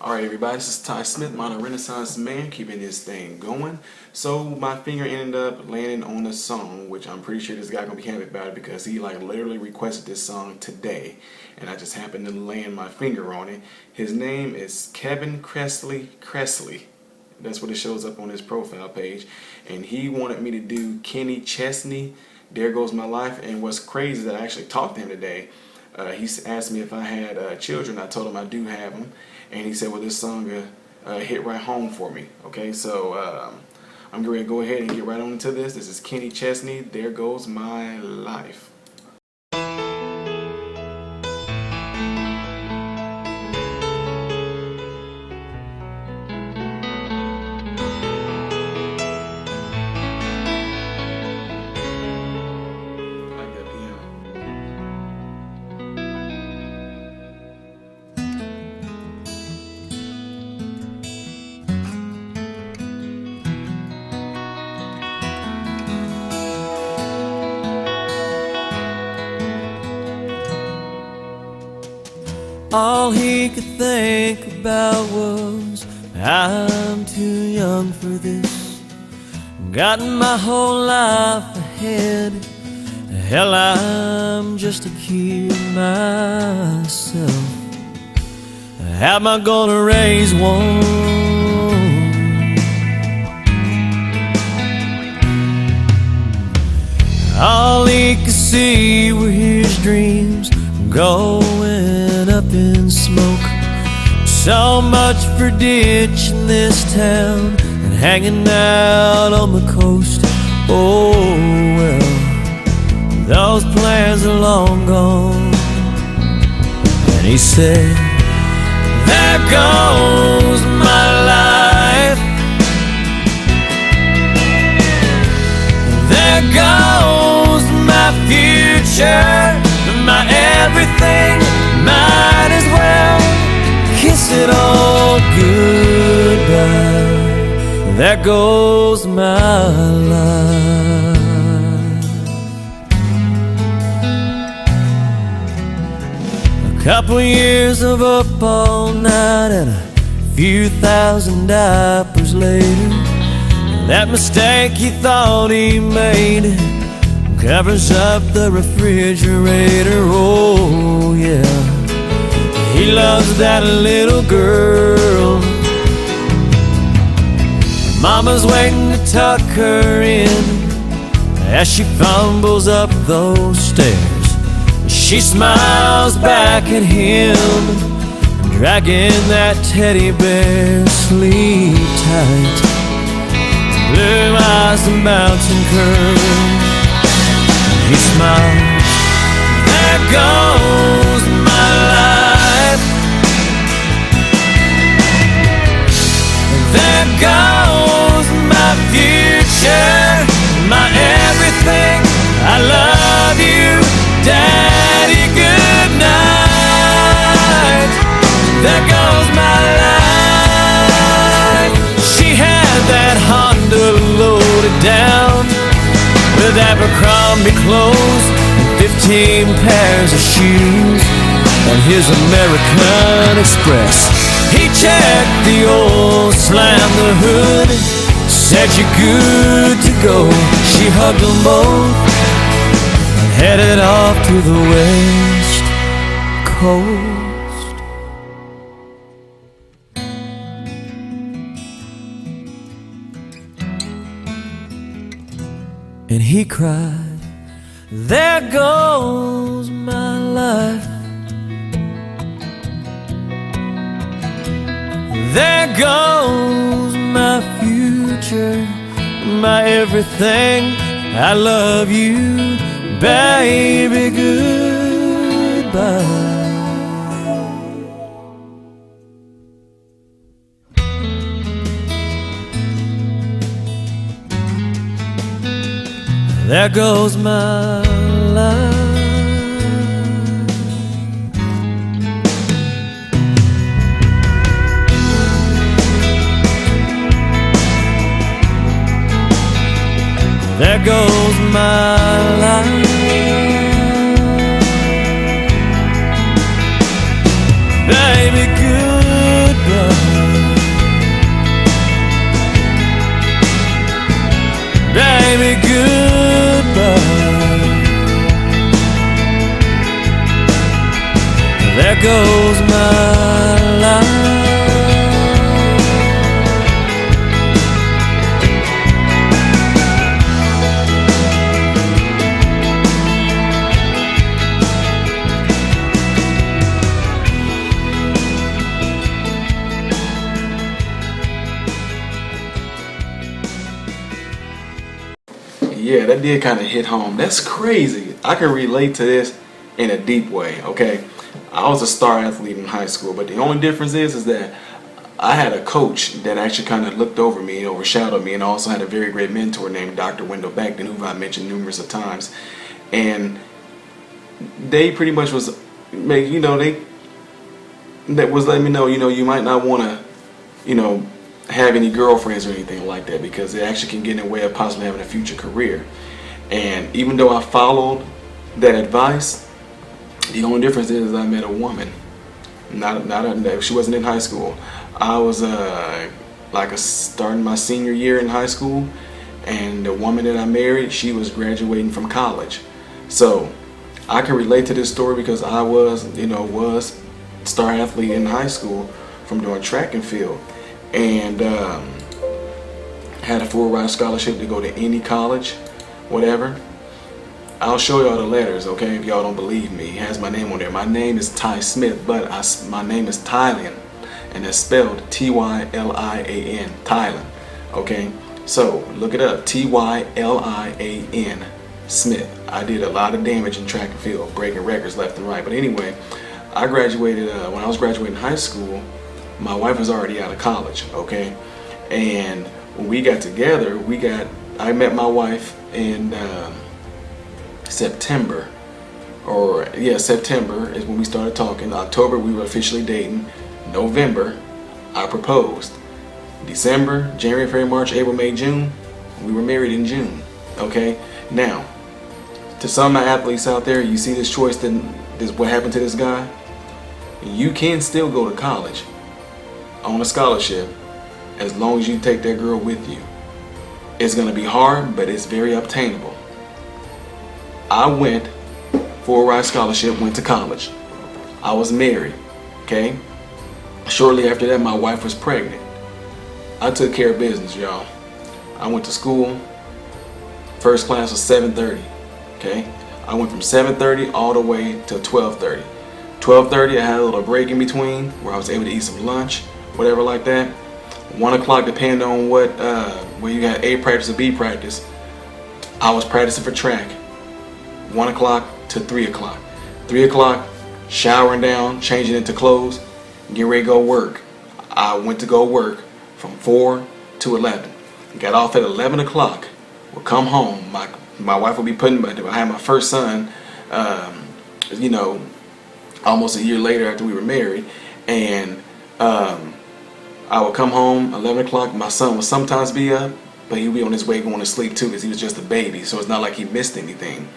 Alright everybody, this is Ty Smith, modern Renaissance man, keeping this thing going. So my finger ended up landing on a song, which I'm pretty sure this guy gonna be happy about it because he literally requested this song today, and I just happened to land my finger on it. His name is Kevin Cressley. That's what it shows up on his profile page, and he wanted me to do Kenny Chesney, There Goes My Life. And what's crazy is that I actually talked to him today. He asked me if I had children. I told him I do have them, and he said, well, this song hit right home for me. Okay, so I'm going to go ahead and get right on into this. This is Kenny Chesney, There Goes My Life. All he could think about was, I'm too young for this. Got my whole life ahead. Hell, I'm just a kid myself. How am I gonna raise one? All he could see were his dreams going up in smoke. So much for ditching this town and hanging out on the coast. Oh well, those plans are long gone. And he said, there goes my life. There goes my future, my everything. Might as well kiss it all goodbye. There goes my life. A couple years of up all night and a few thousand diapers later, that mistake he thought he made covers up the refrigerator. Oh yeah, he loves that little girl. Mama's waiting to tuck her in as she fumbles up those stairs. She smiles back at him, dragging that teddy bear. Sleep tight, blue eyes and mountain curls. He smiles, there goes my life. There goes my future, my everything. I love you, Daddy, good night. There goes my life. She had that Honda loaded down with Abercrombie clothes and 15 pairs of shoes on his American Express. He checked the oil, slammed the hood, said you're good to go. She hugged them both and headed off to the West Coast. And he cried, there goes my life. There goes my future, my everything. I love you, baby, goodbye. There goes my life. There goes my life. Baby, goodbye. goes my life. Yeah, that did kind of hit home. That's crazy. I can relate to this in a deep way, okay? I was a star athlete in high school, but the only difference is that I had a coach that actually kind of looked over me, overshadowed me, and also had a very great mentor named Dr. Wendell Beckton, who I've mentioned numerous of times. And they pretty much was, that was letting me know, you might not want to, have any girlfriends or anything like that, because it actually can get in the way of possibly having a future career. And even though I followed that advice, the only difference is I met a woman. She wasn't in high school. I was starting my senior year in high school, and the woman that I married, she was graduating from college. So I can relate to this story because I was star athlete in high school from doing track and field, and had a full ride scholarship to go to any college, whatever. I'll show y'all the letters, okay, if y'all don't believe me. It has my name on there. My name is Ty Smith, but my name is Tylan, and it's spelled Tylian, Tylan, okay? So look it up, Tylian Smith. I did a lot of damage in track and field, breaking records left and right. But anyway, I graduated, when I was graduating high school, my wife was already out of college, okay? And when we got together, I met my wife in September is when we started talking. October, we were officially dating. November, I proposed. December, January, February, March, April, May, June, we were married in June, okay? Now, to some of my athletes out there, you see this choice, what happened to this guy? You can still go to college on a scholarship as long as you take that girl with you. It's going to be hard, but it's very obtainable. I went for a ride scholarship, went to college. I was married, okay? Shortly after that, my wife was pregnant. I took care of business, y'all. I went to school. First class was 7:30, okay? I went from 7:30 all the way to 12:30. 12:30, I had a little break in between where I was able to eat some lunch, whatever like that. 1 o'clock, depending on where you had A practice or B practice, I was practicing for track. 1 o'clock to 3 o'clock. 3 o'clock, showering down, changing into clothes, getting ready to go work. I went to go work from 4 to 11. Got off at 11 o'clock. Would come home. My wife would be I had my first son, almost a year later after we were married. And I would come home 11 o'clock. My son would sometimes be up, but he'd be on his way going to sleep too because he was just a baby. So it's not like he missed anything.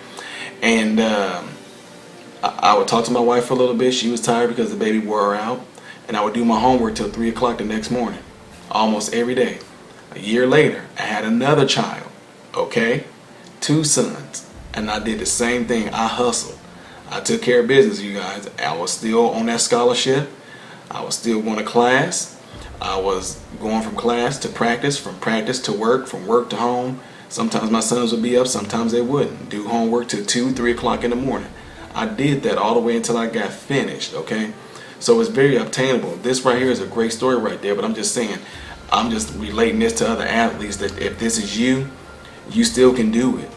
And I would talk to my wife for a little bit. She was tired because the baby wore her out. And I would do my homework till 3 o'clock the next morning, almost every day. A year later, I had another child, okay? 2 sons. And I did the same thing. I hustled. I took care of business, you guys. I was still on that scholarship. I was still going to class. I was going from class to practice, from practice to work, from work to home. Sometimes my sons would be up, sometimes they wouldn't. Do homework till 2, 3 o'clock in the morning. I did that all the way until I got finished, okay? So it's very obtainable. This right here is a great story right there, but I'm just saying, I'm just relating this to other athletes that if this is you, you still can do it,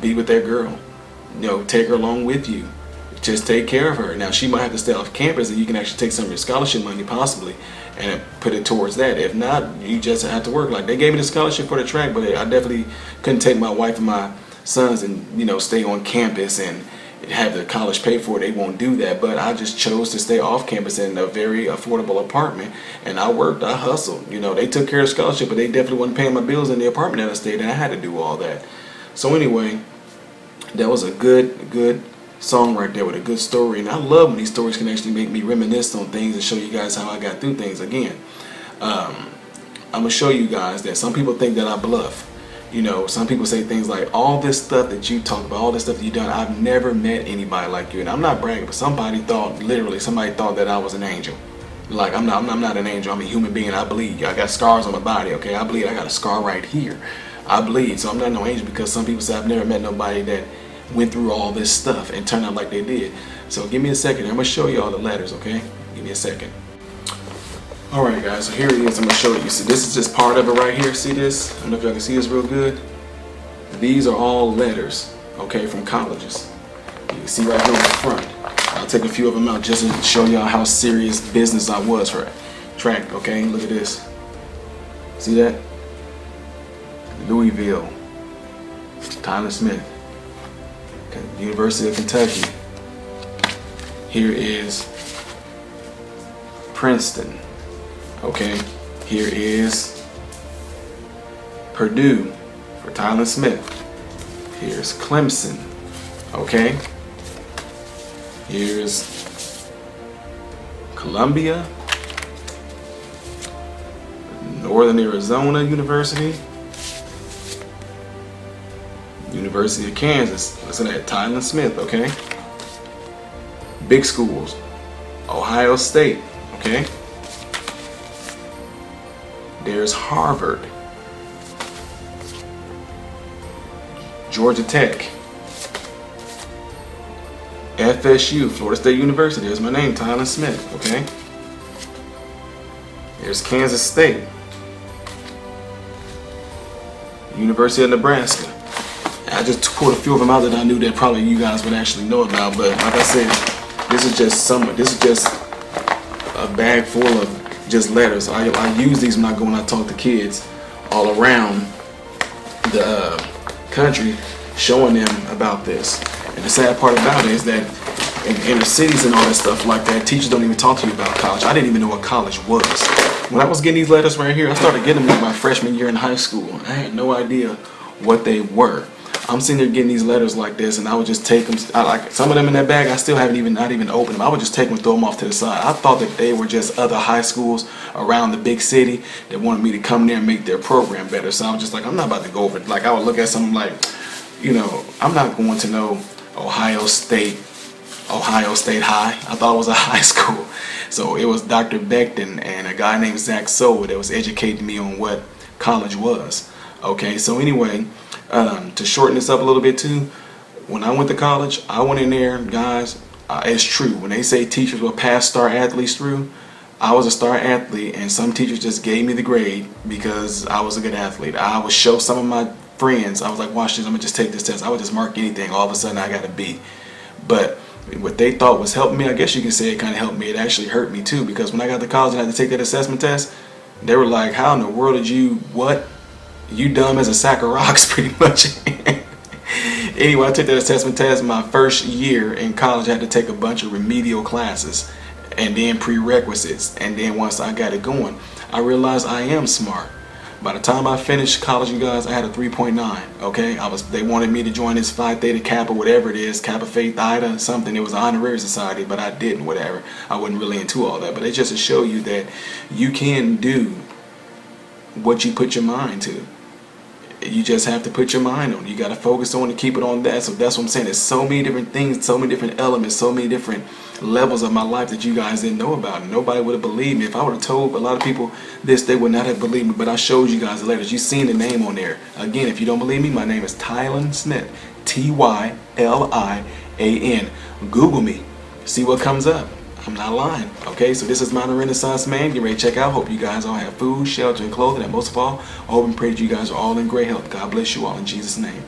Be with that girl, take her along with you. Just take care of her. Now, she might have to stay off campus, and you can actually take some of your scholarship money possibly and put it towards that. If not, you just have to work. Like, they gave me the scholarship for the track, but I definitely couldn't take my wife and my sons and, stay on campus and have the college pay for it. They won't do that. But I just chose to stay off campus in a very affordable apartment, and I worked, I hustled. They took care of the scholarship, but they definitely wasn't paying my bills in the apartment that I stayed in. I had to do all that. So anyway, that was a good song right there with a good story. And I love when these stories can actually make me reminisce on things and show you guys how I got through things. Again, I'm gonna show you guys that some people think that I bluff. You know, some people say things like, all this stuff that you talk about, all this stuff that you've done, I've never met anybody like you. And I'm not bragging, but somebody thought that I was an angel. Like, I'm not an angel. I'm a human being. I bleed. I got scars on my body, okay? I bleed. I got a scar right here. I bleed. So I'm not no angel, because some people say I've never met nobody that went through all this stuff and turned out like they did. So give me a second. I'm going to show you all the letters, okay? Give me a second. Alright guys, so here it is. I'm going to show you. See, this is just part of it right here. See this? I don't know if y'all can see this real good. These are all letters, okay, from colleges. You can see right here on the front. I'll take a few of them out just to show y'all how serious business I was for track, okay? Look at this. See that? Louisville. Tyler Smith. University of Kentucky. Here is Princeton. Okay, here is Purdue for Tyler Smith. Here's Clemson. Okay, here's Columbia, Northern Arizona University, University of Kansas. Listen to that, Tyler Smith. Okay, big schools, Ohio State. Okay. There's Harvard, Georgia Tech, FSU, Florida State University. There's my name, Tyler Smith, okay? There's Kansas State, University of Nebraska. I just pulled a few of them out that I knew that probably you guys would actually know about, but like I said, this is just a bag full of just letters. I use these when I go and I talk to kids all around the country, showing them about this. And the sad part about it is that in the cities and all that stuff like that, teachers don't even talk to you about college. I didn't even know what college was. When I was getting these letters right here, I started getting them in my freshman year in high school. I had no idea what they were. I'm sitting there getting these letters like this, and I would just take them. Like some of them in that bag, I still haven't not even opened them. I would just take them and throw them off to the side. I thought that they were just other high schools around the big city that wanted me to come there and make their program better. So I was just like, I'm not about to go over it. Like I would look at something like, you know, I'm not going to know Ohio State High. I thought it was a high school. So it was Dr. Beckton and a guy named Zach Sower that was educating me on what college was. Okay, so anyway, to shorten this up a little bit too, when I went to college, I went in there, guys, it's true. When they say teachers will pass star athletes through, I was a star athlete, and some teachers just gave me the grade because I was a good athlete. I would show some of my friends, I was like, watch this, I'm gonna just take this test. I would just mark anything. All of a sudden I got a B. But what they thought was helping me, I guess you can say it kind of helped me. It actually hurt me too, because when I got to college and I had to take that assessment test, they were like, how in the world did you, what? You dumb as a sack of rocks, pretty much. Anyway, I took that assessment test my first year in college. I had to take a bunch of remedial classes and then prerequisites. And then once I got it going, I realized I am smart. By the time I finished college, you guys, I had a 3.9. Okay, they wanted me to join this Phi Theta Kappa, whatever it is, Kappa Phi Theta, something. It was an honorary society, but I didn't. Whatever. I wasn't really into all that. But it's just to show you that you can do what you put your mind to. You just have to put your mind on it. You got to focus on it, keep it on that. So that's what I'm saying. There's so many different things, so many different elements, so many different levels of my life that you guys didn't know about. Nobody would have believed me. If I would have told a lot of people this, they would not have believed me. But I showed you guys the letters. You've seen the name on there. Again, if you don't believe me, my name is Tylan Smith. Tylian. Google me. See what comes up. I'm not lying. Okay, so this is Modern Renaissance Man. Get ready to check out. Hope you guys all have food, shelter, and clothing. And most of all, I hope and pray that you guys are all in great health. God bless you all in Jesus' name.